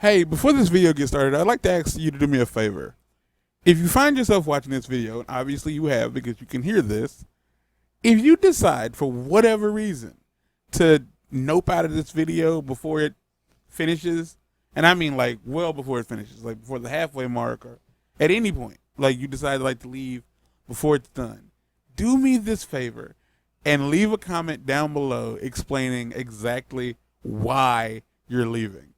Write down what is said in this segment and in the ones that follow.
Hey, before this video gets started, I'd like to ask you to do me a favor. If you find yourself watching this video, and obviously you have because you can hear this, if you decide for whatever reason to nope out of this video before it finishes, and I mean like well before it finishes, like before the halfway mark or at any point, like you decide like to leave before it's done, do me this favor and leave a comment down below explaining exactly why you're leaving.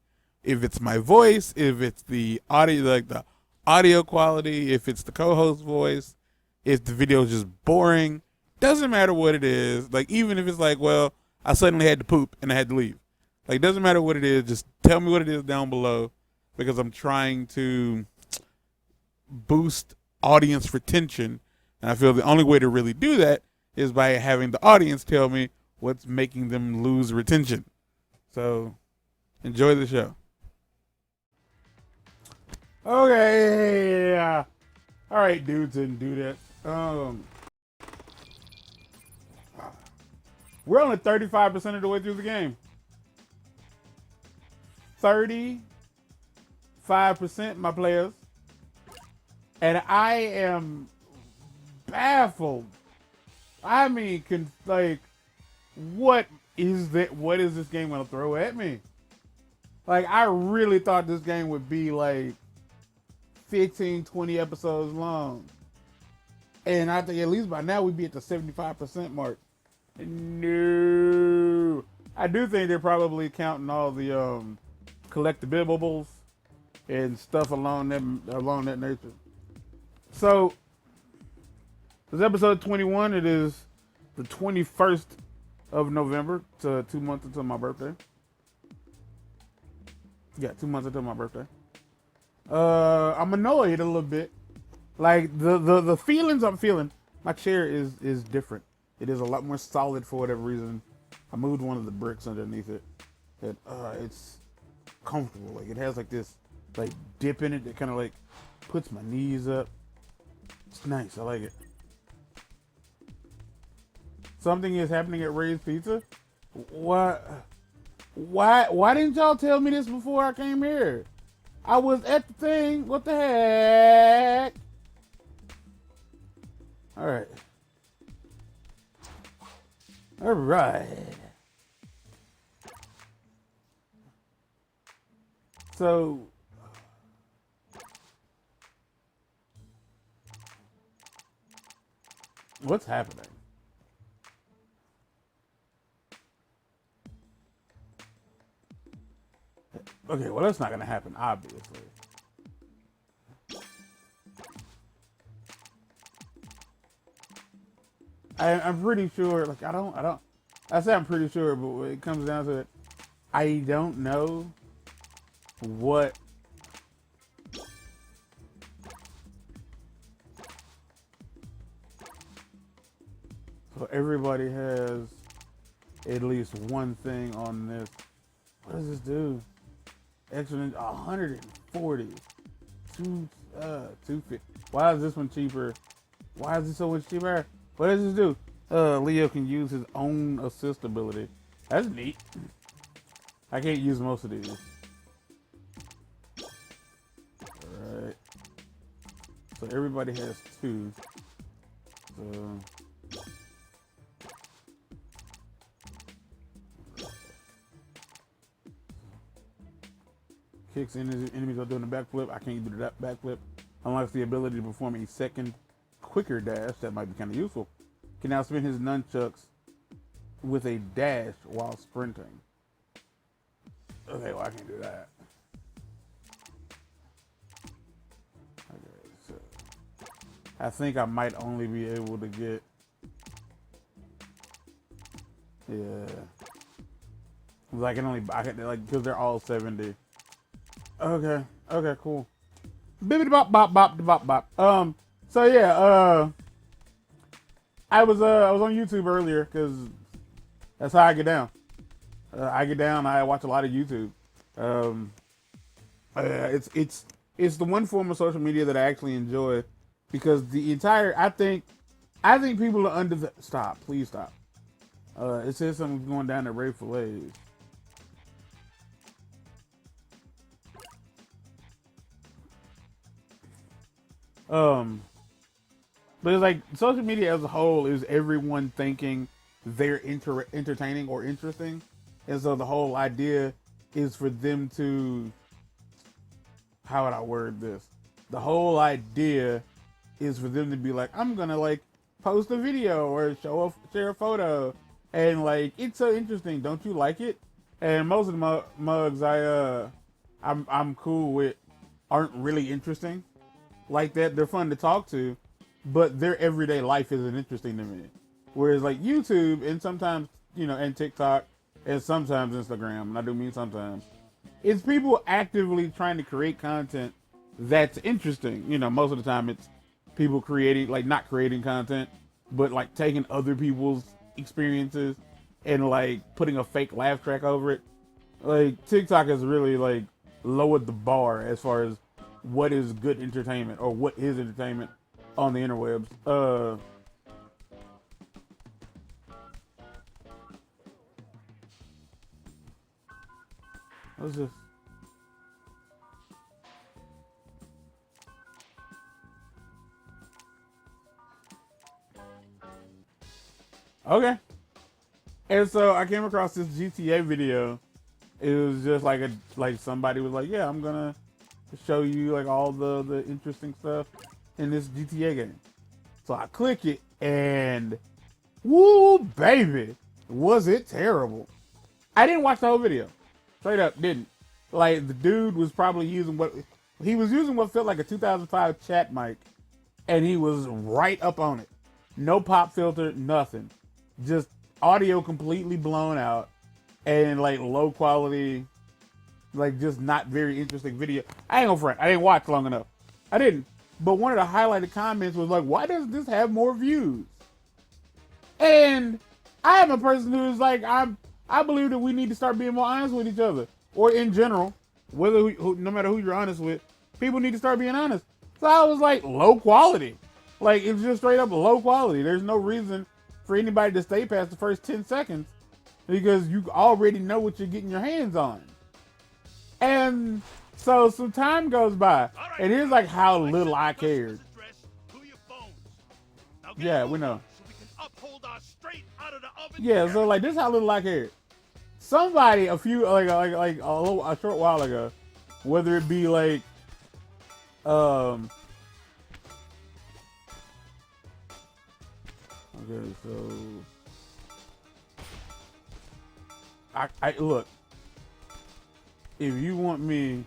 If it's my voice, if it's the audio, like the audio quality, if it's the co-host voice, if the video is just boring, doesn't matter what it is. Like even if it's like, well, I suddenly had to poop and I had to leave. Like doesn't matter what it is, just tell me what it is down below because I'm trying to boost audience retention. And I feel the only way to really do that is by having the audience tell me what's making them lose retention. So enjoy the show. Okay, yeah. All right, dudes and dudettes. We're only 35% of the way through the game. 35%, my players. And I am baffled. I mean, like, what is that? What is this game gonna throw at me? Like, I really thought this game would be like 15, 20 episodes long. And I think at least by now we'd be at the 75% mark. No. I do think they're probably counting all the collectibles and stuff along that nature. So this is episode 21. It is the 21st of November, to 2 months until my birthday. Yeah, 2 months until my birthday. I'm annoyed a little bit. Like the feelings I'm feeling, my chair is different. It is a lot more solid for whatever reason. I moved one of the bricks underneath it. It's comfortable. Like it has like this like dip in it that kind of like puts my knees up. It's nice. I like it. Something is happening at Ray's Pizza. What? Why didn't y'all tell me this before I came here? I was at the thing. What the heck? All right. All right. So, what's happening? Okay, well, that's not gonna happen, obviously. I'm pretty sure, like, I say I'm pretty sure, but when it comes down to it, I don't know what so everybody has at least one thing on this. What does this do? Extra 140. 250. Why is this one cheaper? Why is it so much cheaper? What does this do? Leo can use his own assist ability. That's neat. I can't use most of these. Alright. So everybody has two. So kicks enemies are doing a backflip. I can't do that backflip. Unlocks the ability to perform a second quicker dash. That might be kind of useful. Can now spin his nunchucks with a dash while sprinting. Okay, well I can't do that. Okay, so I think I might only be able to get, yeah. I can like, because they're all 70. Okay, cool. Bibbidi bop bop bop bop bop. So yeah, I was on YouTube earlier because that's how I get down. I watch a lot of YouTube. It's the one form of social media that I actually enjoy because the entire I think people are under the stop. Please stop. It says something's going down at Ray Fillets. Um, but it's like social media as a whole is everyone thinking they're entertaining or interesting, and so the whole idea is for them to, how would I word this? The whole idea is for them to be like, I'm gonna like post a video or share a photo, and like it's so interesting. Don't you like it? And most of the mugs I'm cool with aren't really interesting like that. They're fun to talk to, but their everyday life isn't interesting to me. Whereas like YouTube and sometimes, and TikTok and sometimes Instagram, and I do mean sometimes, it's people actively trying to create content that's interesting. Most of the time it's people creating, like not creating content, but like taking other people's experiences and like putting a fake laugh track over it. Like TikTok has really like lowered the bar as far as what is good entertainment or what is entertainment on the interwebs. Let's just. Okay. And so I came across this GTA video. It was just like somebody was like, yeah, I'm gonna show you like all the interesting stuff in this GTA game. So I click it and woo baby, was it terrible. I didn't watch the whole video. Straight up, didn't. Like the dude was probably using what felt like a 2005 chat mic, and he was right up on it. No pop filter, nothing. Just audio completely blown out and like low quality, like just not very interesting video. I ain't gonna front. I didn't watch long enough. I didn't. But one of the highlighted comments was like, why does this have more views? And I am a person who's like, I believe that we need to start being more honest with each other, or in general, no matter who you're honest with, people need to start being honest. So I was like, low quality. Like it's just straight up low quality. There's no reason for anybody to stay past the first 10 seconds because you already know what you're getting your hands on. And so some time goes by, and here's like how little I cared. Yeah, we know. Yeah, so like this is how little I cared. Somebody a short while ago, whether it be like okay, so I look, if you want me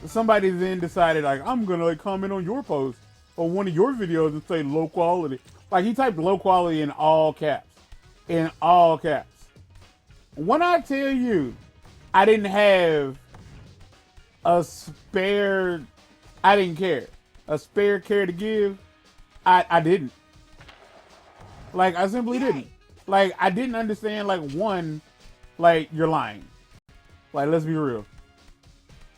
somebody then decided like I'm gonna like comment on your post or one of your videos and say low quality. Like he typed low quality in all caps. In all caps. When I tell you I didn't have a spare, I didn't care. A spare care to give, I didn't. Like I simply didn't. Like I didn't understand like one, like you're lying. Like let's be real.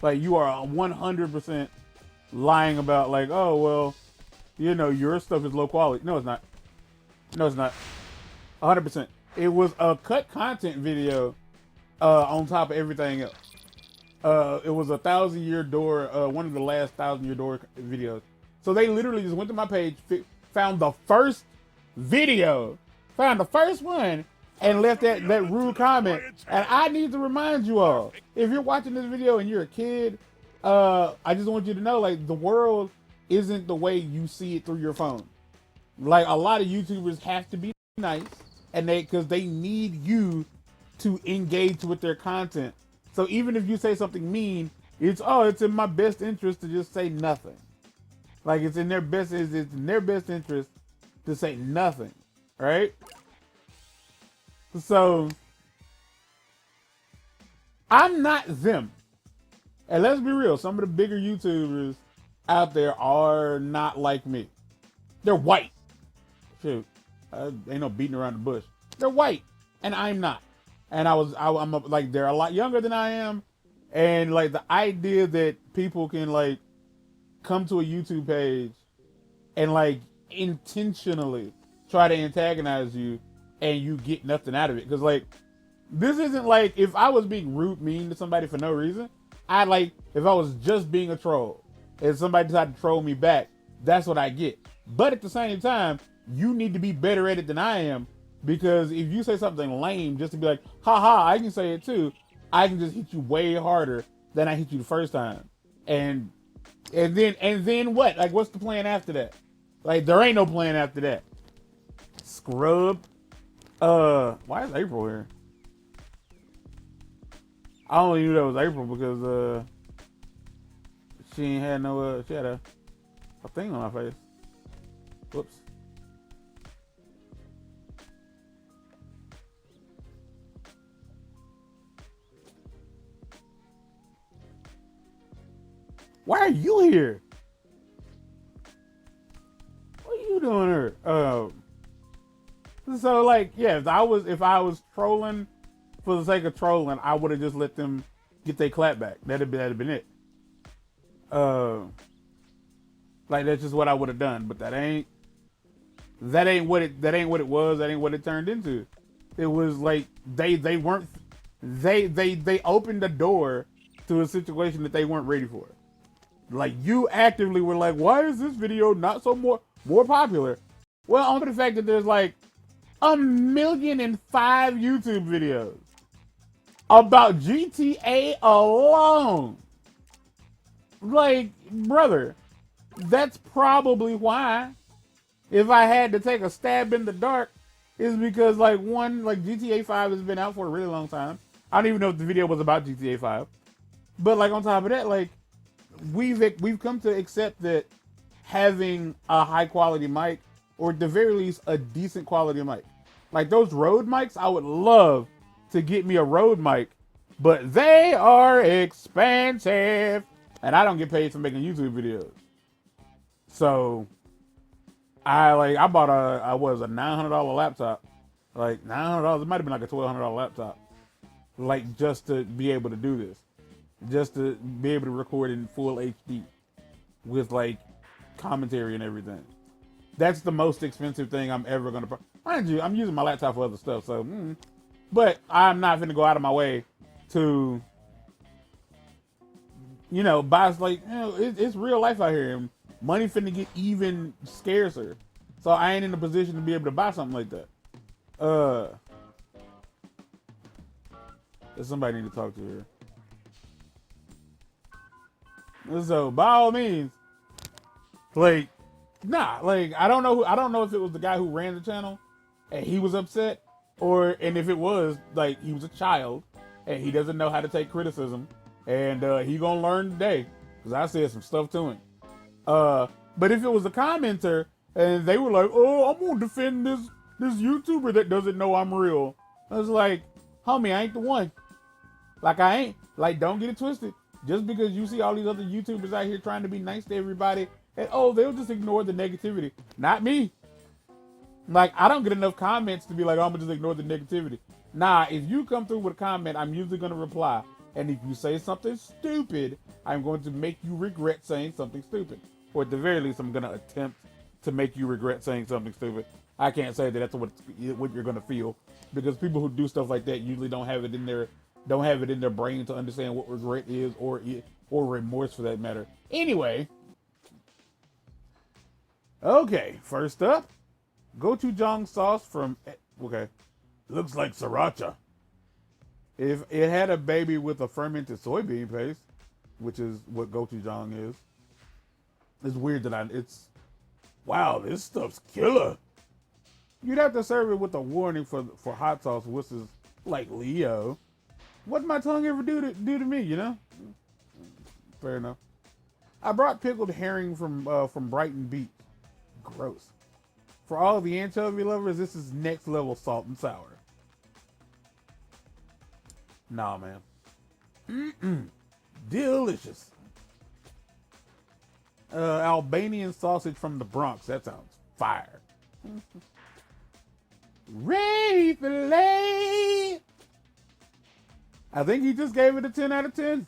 Like you are 100% lying about like, oh well, your stuff is low quality. No, it's not. No, it's not. 100%. It was a cut content video on top of everything else. It was a 1,000-year door, one of the last 1,000-year door videos. So they literally just went to my page, found the first video, found the first one, and left that rude comment. And I need to remind you all, if you're watching this video and you're a kid, I just want you to know, like, the world isn't the way you see it through your phone. Like, a lot of YouTubers have to be nice, and because they need you to engage with their content. So even if you say something mean, it's in my best interest to just say nothing. Like it's in their best interest to say nothing, right? So I'm not them. And let's be real, some of the bigger YouTubers out there are not like me. They're white. Shoot, ain't no beating around the bush. They're white, and I'm not. And I'm like, they're a lot younger than I am. And like the idea that people can like come to a YouTube page and like intentionally try to antagonize you and you get nothing out of it. Because like, this isn't like if I was being rude, mean to somebody for no reason. If I was just being a troll and somebody decided to troll me back, that's what I get. But at the same time, you need to be better at it than I am, because if you say something lame just to be like, haha, I can say it too, I can just hit you way harder than I hit you the first time. And then what? Like, what's the plan after that? Like, there ain't no plan after that. Scrub. Why is April here? I only knew that was April because she ain't had no she had a thing on her face. Whoops. Why are you here? What are you doing here? So like, yeah, if I was trolling for the sake of trolling, I would have just let them get their clap back. That'd have been it. Like, that's just what I would have done. But that ain't what it was. That ain't what it turned into. It was like they opened the door to a situation that they weren't ready for. Like, you actively were like, why is this video not so more popular? Well, on the fact that there's like 1,000,005 YouTube videos about GTA alone. Like, brother, that's probably why, if I had to take a stab in the dark, is because like GTA 5 has been out for a really long time. I don't even know if the video was about GTA 5. But like, on top of that, like, we've come to accept that having a high quality mic, or at the very least a decent quality mic, like those Rode mics, I would love to get me a Rode mic, but they are expensive, and I don't get paid for making YouTube videos. So I bought a $900 laptop, like $900. It might have been like a $1,200 laptop, like just to be able to do this, just to be able to record in full HD with like commentary and everything. That's the most expensive thing I'm ever gonna. Mind you, I'm using my laptop for other stuff, so. But I'm not gonna go out of my way to, buy, like, it's real life out here, and money finna get even scarcer. So I ain't in a position to be able to buy something like that. There's somebody I need to talk to here. So by all means, like, nah, like, I don't know if it was the guy who ran the channel and he was upset, and if it was, like, he was a child and he doesn't know how to take criticism, and he gonna learn today, because I said some stuff to him. But if it was a commenter and they were like, oh, I'm gonna defend this YouTuber that doesn't know I'm real, I was like, homie, I ain't the one. Like, I ain't. Like, don't get it twisted. Just because you see all these other YouTubers out here trying to be nice to everybody, and they'll just ignore the negativity. Not me. Like, I don't get enough comments to be like, oh, I'm gonna just ignore the negativity. Nah, if you come through with a comment, I'm usually gonna reply. And if you say something stupid, I'm going to make you regret saying something stupid. Or at the very least, I'm gonna attempt to make you regret saying something stupid. I can't say that that's what you're gonna feel, because people who do stuff like that usually don't have it in their brain to understand what regret is, or remorse for that matter. Anyway, okay, first up, gochujang sauce from, okay, looks like sriracha. If it had a baby with a fermented soybean paste, which is what gochujang is, it's weird that wow, this stuff's killer. You'd have to serve it with a warning for hot sauce, which is like Leo. What did my tongue ever do to me, Fair enough. I brought pickled herring from Brighton Beach. Gross. For all of the anchovy lovers, this is next level salt and sour. Nah, man. Delicious. Albanian sausage from the Bronx. That sounds fire. Ray filet. I think he just gave it a 10 out of 10.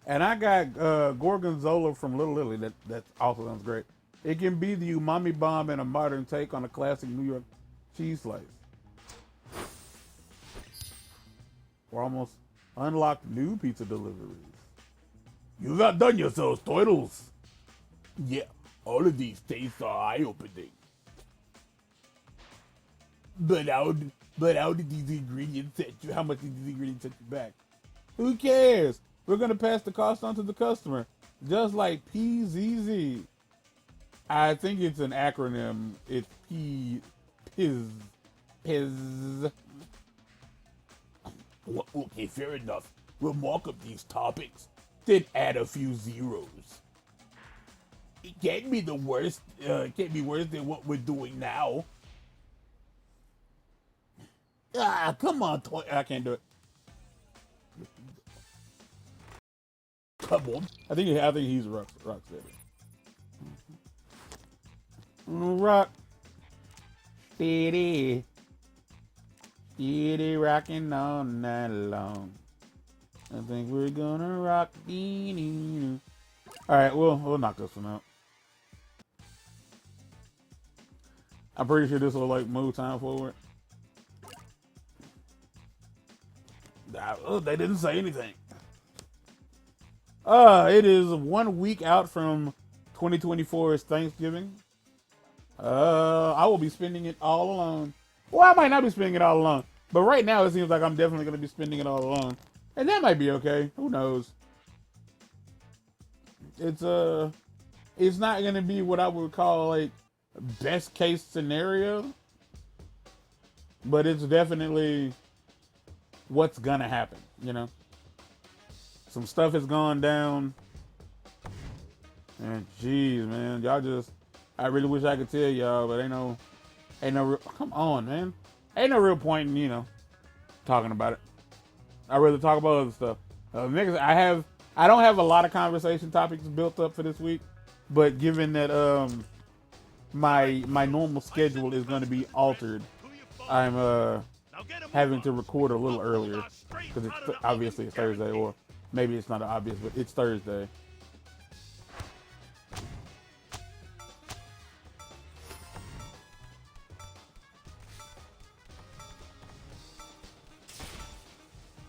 And I got gorgonzola from Little Lily. That also sounds great. It can be the umami bomb and a modern take on a classic New York cheese slice. We're almost unlocked new pizza deliveries. You've outdone yourselves, turtles. Yeah, all of these tastes are eye-opening. But how did these ingredients set you? How much did these ingredients set you back? Who cares? We're gonna pass the cost on to the customer, just like PZZ. I think it's an acronym. It's PIZ. Well, okay, fair enough. We'll mark up these topics, then add a few zeros. It can't be the worst. Can't be worse than what we're doing now. Come on, I can't do it. Come on. I think he's Rocksteady. Rock steady rocking all night long. I think we're gonna rock. All right, we'll knock this one out. I'm pretty sure this will like move time forward. They didn't say anything. It is 1 week out from 2024's Thanksgiving. I will be spending it all alone. Well, I might not be spending it all alone, but right now it seems like I'm definitely going to be spending it all alone, and that might be okay. Who knows? It's not going to be what I would call like best case scenario, but it's definitely what's gonna happen. You know, some stuff has gone down, and geez, man, I really wish I could tell y'all, but ain't no come on, man. Ain't no real point in, talking about it. I'd rather talk about other stuff. Next, I don't have a lot of conversation topics built up for this week, but given that my normal schedule is going to be altered, I'm having to record a little earlier because obviously it's Thursday, or maybe it's not obvious, but it's Thursday.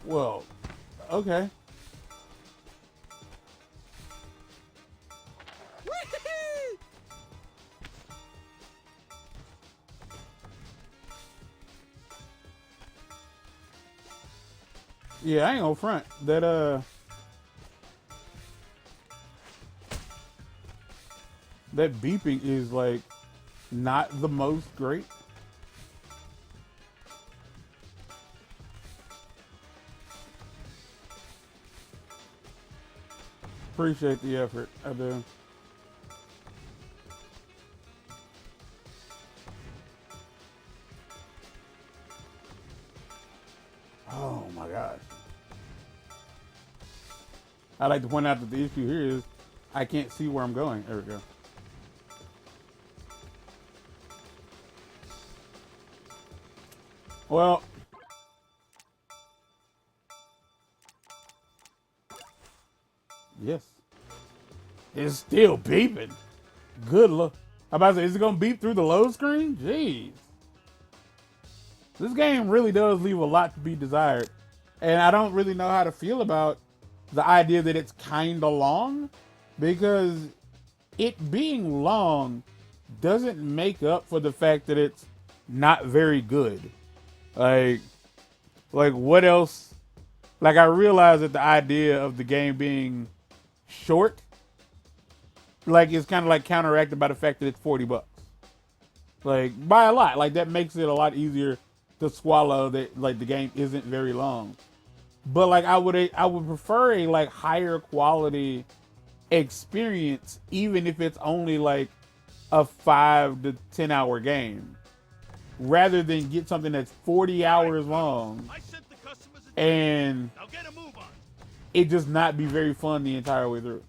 Well, okay. Yeah, I ain't gonna front. That beeping is like not the most great. Appreciate the effort. I do. Oh my gosh. I'd like to point out that the issue here is I can't see where I'm going. There we go. Well, yes. It's still beeping. Good luck. I'm about to say, is it going to beep through the load screen? Jeez. This game really does leave a lot to be desired. And I don't really know how to feel about the idea that it's kind of long, because it being long doesn't make up for the fact that it's not very good. Like what else? Like, I realize that the idea of the game being short, like, is kind of like counteracted by the fact that it's $40. Like, by a lot. Like, that makes it a lot easier to swallow that, like, the game isn't very long. But like, I would prefer a like higher quality experience, even if it's only like a 5 to 10 hour game, rather than get something that's 40 hours long and it just not be very fun the entire way through.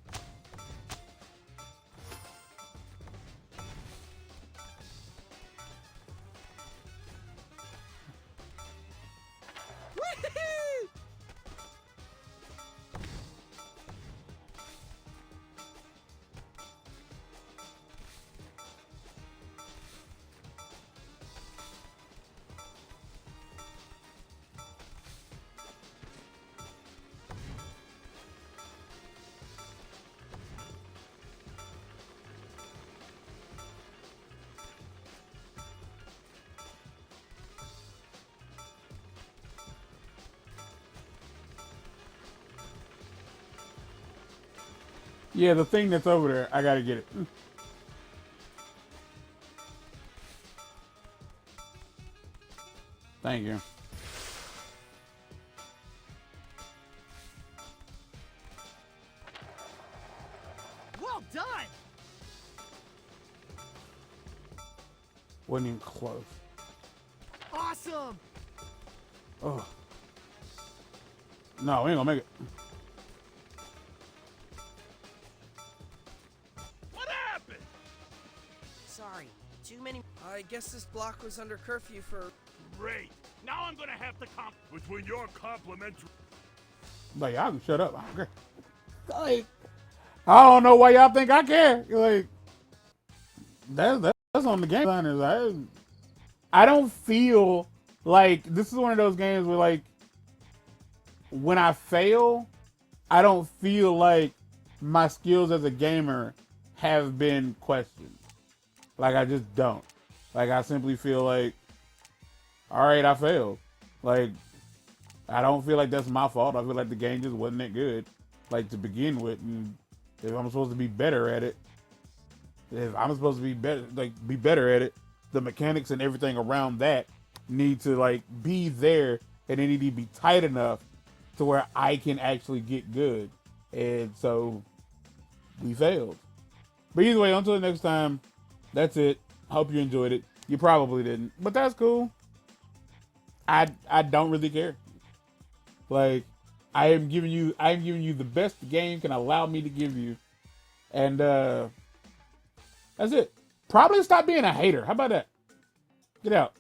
Yeah, the thing that's over there, I gotta get it. Thank you. Well done. Wasn't even close. Awesome. Oh. No, we ain't gonna make it. What happened? Sorry, too many. I guess this block was under curfew for. Great. Now I'm gonna have to between your complimentary. Like, y'all can shut up. I don't care. Like, I don't know why y'all think I care. Like, that's on the game designers. I don't feel like this is one of those games where, like, when I fail, I don't feel like my skills as a gamer have been questioned. Like, I just don't. Like, I simply feel like, all right, I failed. Like, I don't feel like that's my fault. I feel like the game just wasn't that good, like, to begin with. And if I'm supposed to be better at it, be better at it, the mechanics and everything around that need to, like, be there, and they need to be tight enough to where I can actually get good. And so we failed. But either way, until next time, that's it. Hope you enjoyed it. You probably didn't, but that's cool. I don't really care. Like, I am giving you the best the game can allow me to give you. And that's it. Probably stop being a hater. How about that? Get out.